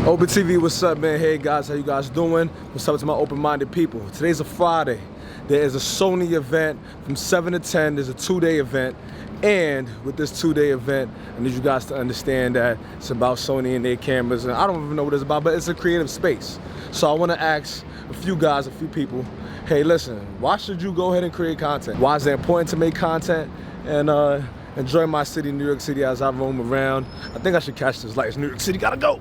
Open TV, what's up, man? Hey guys, how you guys doing? What's up to my open-minded people? Today's a Friday. There is a Sony event from 7 to 10. There's a 2-day event. And with this 2-day event, I need you guys to understand that it's about Sony and their cameras. And I don't even know what it's about, but it's a creative space. So I want to ask a few guys, a few people, hey, listen, why should you go ahead and create content? Why is it important to make content? And enjoy my city, New York City, as I roam around. I think I should catch this lights. New York City, gotta go.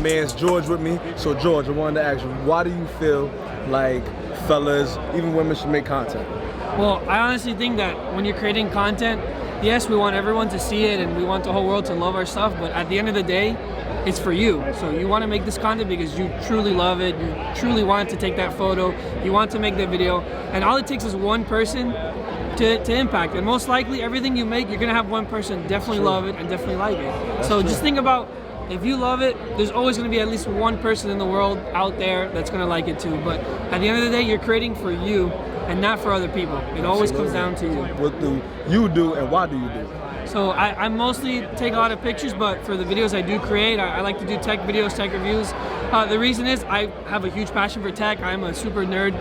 Man's George with me. So George, I wanted to ask you, why do you feel like fellas, even women, should make content? Well, I honestly think that when you're creating content, yes, we want everyone to see it and we want the whole world to love our stuff, but at the end of the day, it's for you. So you want to make this content because you truly love it, you truly want to take that photo, you want to make that video, and all it takes is one person to impact. And most likely, everything you make, you're going to have one person definitely love it and definitely like it. That's so true. Just think about, if you love it, there's always going to be at least one person in the world out there that's going to like it too. But at the end of the day, you're creating for you and not for other people. It always comes down to you. What do you do and why do you do it? So I mostly take a lot of pictures, but for the videos I do create, I like to do tech videos, tech reviews. The reason is I have a huge passion for tech. I'm a super nerd.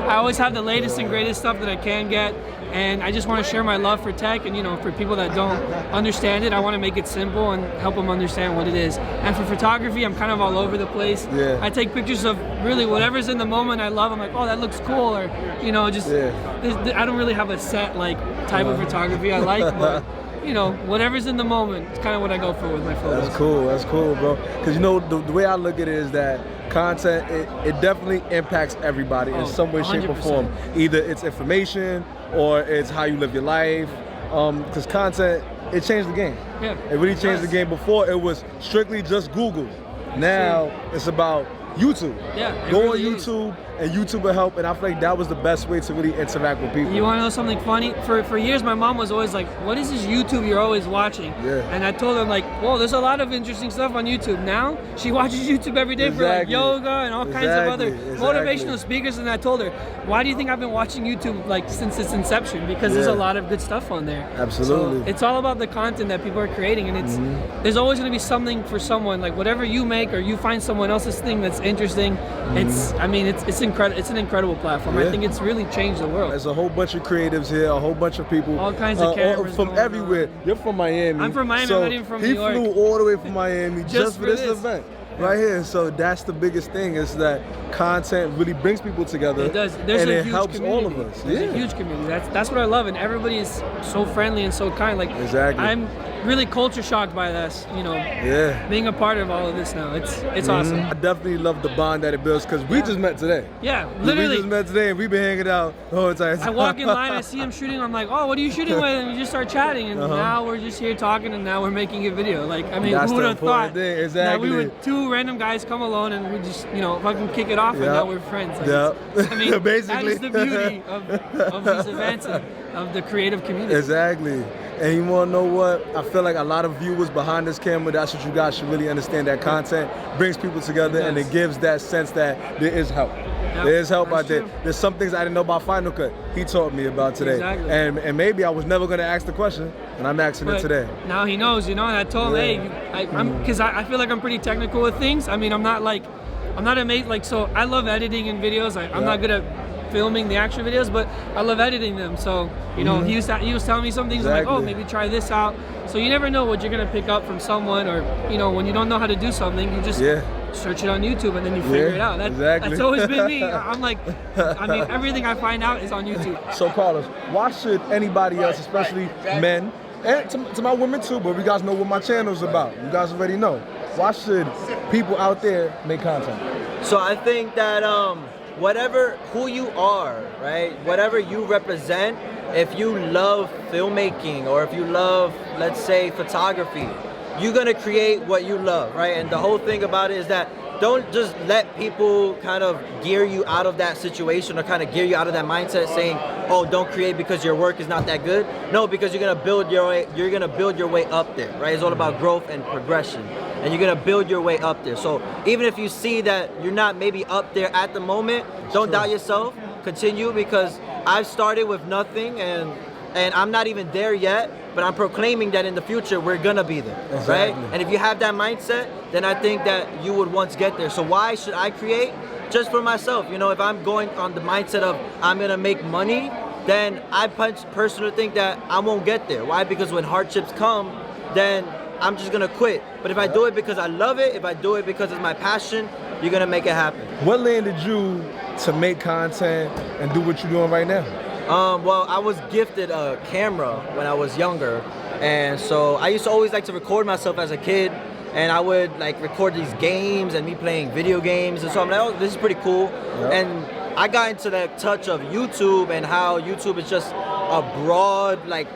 I always have the latest and greatest stuff that I can get, and I just want to share my love for tech. And for people that don't understand it, I want to make it simple and help them understand what it is. And for photography, I'm kind of all over the place. Yeah. I take pictures of really whatever's in the moment I love. I'm like, oh, that looks cool, or I don't really have a set type of photography I like, but whatever's in the moment, it's kind of what I go for with my photos. That's cool, bro. Because the way I look at it is that content, it definitely impacts everybody in some way, shape, or form. Either it's information or it's how you live your life. Because content, it changed the game. Yeah, it really changed the game. Before, it was strictly just Google. Now, it's about YouTube. Yeah, Go really on YouTube, and YouTube will help, and I feel like that was the best way to really interact with people. You want to know something funny? For years, my mom was always like, what is this YouTube you're always watching? Yeah. And I told her, whoa, there's a lot of interesting stuff on YouTube. Now, she watches YouTube every day for yoga and all kinds of other motivational speakers, and I told her, why do you think I've been watching YouTube since its inception? Because there's a lot of good stuff on there. Absolutely. So it's all about the content that people are creating, and there's always going to be something for someone. Whatever you make or you find someone else's thing that's interesting, it's incredible. It's an incredible platform. I think it's really changed the world. There's a whole bunch of creatives here, a whole bunch of people. All kinds of cameras from everywhere. You're from Miami. I'm from Miami, so I'm not even from New York. He flew all the way from Miami just for this event. Yeah. Right here. So that's the biggest thing, is that content really brings people together. It does. There's and a it huge helps community. all of us. There's a huge community. That's what I love, and everybody is so friendly and so kind. Exactly. I'm really culture shocked by this, being a part of all of this now. It's awesome. I definitely love the bond that it builds, because we just met today. Yeah, literally. We just met today, and we've been hanging out the whole time. I walk in line, I see him shooting, I'm like, oh, what are you shooting with? And we just start chatting, and now we're just here talking, and now we're making a video. Who would have thought that we would two random guys come alone and we just, fucking kick it off, and now we're friends. Basically. That is the beauty of these events and of the creative community. Exactly. And you want to know what? I feel like a lot of viewers behind this camera, that's what you guys should really understand, that content brings people together, and it gives that sense that there is help. Yep, there is help out there. There's some things I didn't know about Final Cut. He taught me about today. Exactly. And maybe I was never going to ask the question, and I'm asking it today. Now he knows, and I told him, hey, because I feel like I'm pretty technical with things. I'm not amazing, so I love editing in videos. I'm not good at filming the actual videos, but I love editing them. So he was telling me some things. I'm like, oh, maybe try this out. So you never know what you're gonna pick up from someone, or when you don't know how to do something, you just search it on YouTube and then you figure it out. That's always been me. I'm like, everything I find out is on YouTube. So Carlos, why should anybody else, especially men, and to my women too, but you guys know what my channel's about. You guys already know. Why should people out there make content? So I think that who you are, right? Whatever you represent, if you love filmmaking or if you love, let's say, photography, you're gonna create what you love, right? And the whole thing about it is that don't just let people kind of gear you out of that situation or kind of gear you out of that mindset saying, oh, don't create because your work is not that good. No, because you're gonna build your way up there, right? It's all about growth and progression. And you're gonna build your way up there. So even if you see that you're not maybe up there at the moment, don't doubt yourself, continue, because I've started with nothing and I'm not even there yet, but I'm proclaiming that in the future we're gonna be there, right? And if you have that mindset, then I think that you would once get there. So why should I create? Just for myself, you know, if I'm going on the mindset of I'm gonna make money, then I personally think that I won't get there. Why? Because when hardships come, then I'm just gonna quit. But if I do it because I love it, if I do it because it's my passion, you're gonna make it happen. What landed you to make content and do what you're doing right now? Well, I was gifted a camera when I was younger, and so I used to always like to record myself as a kid, and I would like record these games and me playing video games, and so I'm like, oh, this is pretty cool. Yep. And I got into that touch of YouTube and how YouTube is just a broad like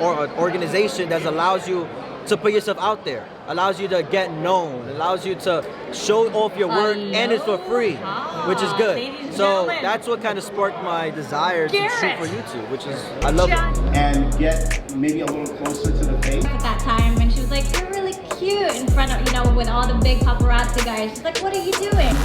organization that allows you to put yourself out there, allows you to get known, allows you to show off your work, and it's for free, which is good. So that's what kind of sparked my desire to shoot for YouTube, which is, I love it. And get maybe a little closer to the face. At that time, and she was like, you're really cute in front of, you know, with all the big paparazzi guys. She's like, what are you doing?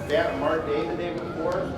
That hard day the day before,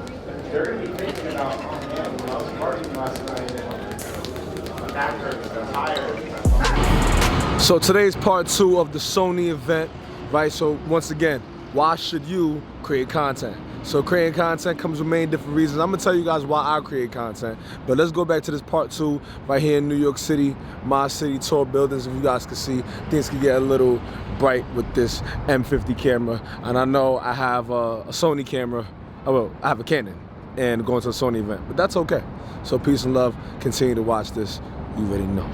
they're going to be thinking about, oh man, I was partying last night and my back hurts, I'm tired. So today's part 2 of the Sony event, right? So once again, why should you create content? So creating content comes with many different reasons. I'm gonna tell you guys why I create content, but let's go back to this part 2 right here in New York City, my city, tall buildings. If you guys can see, things can get a little bright with this M50 camera. And I know I have a Sony camera, well, I have a Canon and going to a Sony event, but that's okay. So peace and love, continue to watch this, you already know.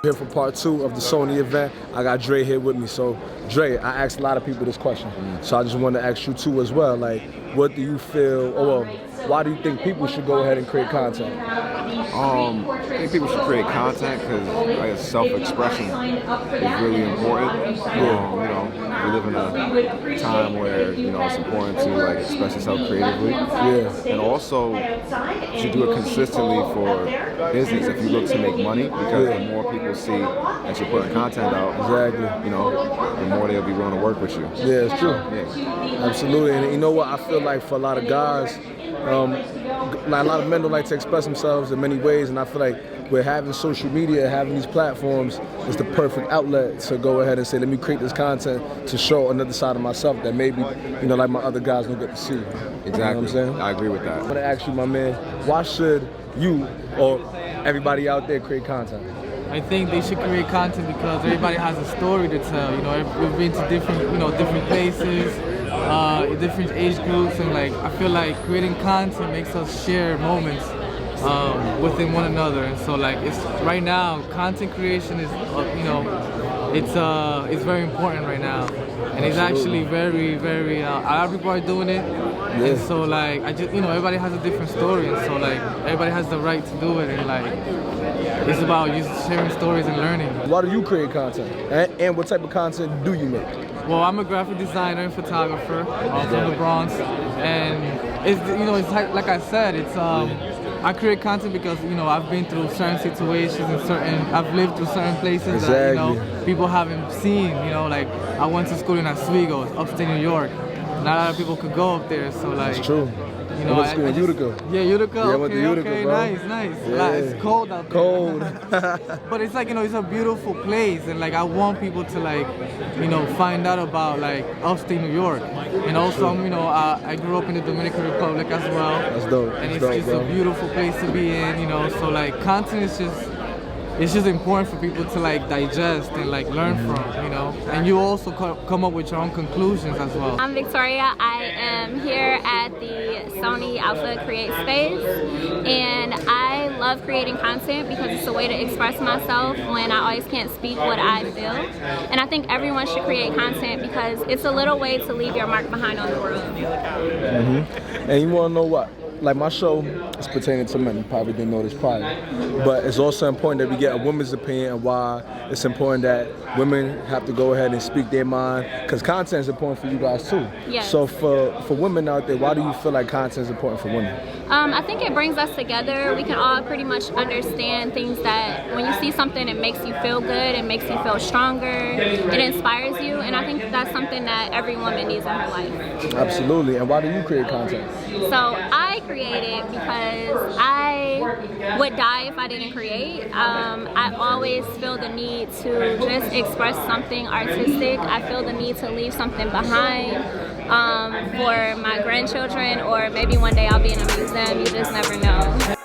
Here for part 2 of the Sony event. I got Dre here with me. So Dre, I asked a lot of people this question. So I just want to ask you too as well. Like, what do you feel, or well, why do you think people should go ahead and create content? I think people should create content because like, self-expression is really important. You know, we live in a time where it's important to like express yourself creatively. Yeah. And also, you should do it consistently for business if you look to make money, because the more people see that you're putting content out, Exactly. The more they'll be willing to work with you. Yeah, it's true. Yeah. Absolutely. And you know what? I feel like for a lot of guys, like a lot of men don't like to express themselves in many ways, and I feel like we're having social media, having these platforms is the perfect outlet to go ahead and say, let me create this content to show another side of myself that maybe, like my other guys don't get to see. Exactly. You know what I'm saying? I agree with that. I want to ask you, my man, why should you or everybody out there create content? I think they should create content because everybody has a story to tell. We've been to different, different places, different age groups, and like I feel like creating content makes us share moments within one another. And so like it's right now, content creation is, it's very important right now, and it's actually very, very. A lot of people are doing it, and so like I just, everybody has a different story, and so like everybody has the right to do it, and like. It's about you sharing stories and learning. Why do you create content? And what type of content do you make? Well, I'm a graphic designer and photographer from the Bronx, and it's like I said, it's I create content because I've been through certain situations and I've lived through certain places that people haven't seen. Like I went to school in Oswego, upstate New York. Not a lot of people could go up there, so like. It's true. I went to school in Utica. Yeah, Utica. Yeah, I went to Utica, okay, bro. Nice. Yeah. It's cold out there. Cold. But it's like, it's a beautiful place, and like I want people to like, find out about like upstate New York. And also, I grew up in the Dominican Republic as well. That's dope. And it's a beautiful place to be in, so like content is just it's just important for people to like digest and like learn from, you know. And you also come up with your own conclusions as well. I'm Victoria. I am here at the Sony Creative Space, and I love creating content because it's a way to express myself when I always can't speak what I feel. And I think everyone should create content because it's a little way to leave your mark behind on the world. And you want to know what? Like, my show is pertaining to men. You probably didn't know this prior. But it's also important that we get a woman's opinion and why it's important that women have to go ahead and speak their mind, because content is important for you guys too. Yes. So for women out there, why do you feel like content is important for women? I think it brings us together. We can all pretty much understand things that when you see something, it makes you feel good, it makes you feel stronger, it inspires you, and I think that's something that every woman needs in her life. Absolutely. And why do you create content? So I created because I would die if I didn't create. I always feel the need to just express something artistic. I feel the need to leave something behind for my grandchildren, or maybe one day I'll be in a museum. You just never know.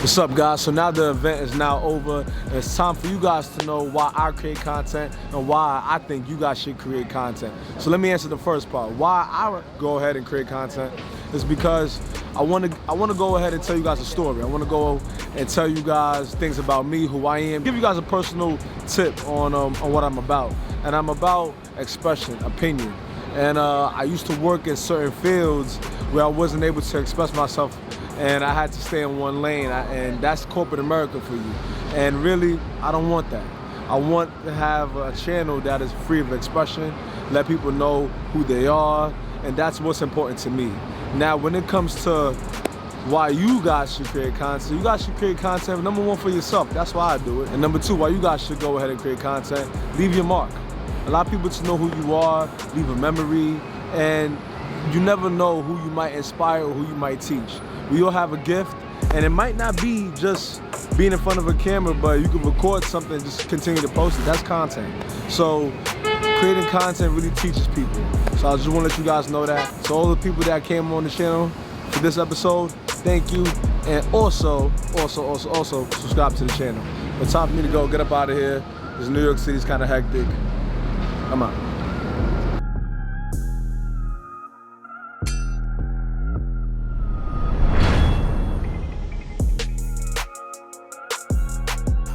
What's up, guys? So now the event is now over, and it's time for you guys to know why I create content and why I think you guys should create content. So let me answer the first part. Why I go ahead and create content is because I want to go ahead and tell you guys a story. I want to go and tell you guys things about me, who I am, give you guys a personal tip on what I'm about. And I'm about expression, opinion. And I used to work in certain fields where I wasn't able to express myself, and I had to stay in one lane, and that's corporate America for you. And really, I don't want that. I want to have a channel that is free of expression, let people know who they are, and that's what's important to me. Now, when it comes to why you guys should create content, you guys should create content, number one, for yourself. That's why I do it. And number two, why you guys should go ahead and create content, leave your mark. Allow people to know who you are, leave a memory, and you never know who you might inspire or who you might teach. We all have a gift, and it might not be just being in front of a camera, but you can record something and just continue to post it. That's content. So creating content really teaches people. So I just want to let you guys know that. So all the people that came on the channel for this episode, thank you. And also subscribe to the channel. It's time for me to go, get up out of here. Because New York City's kind of hectic. I'm out.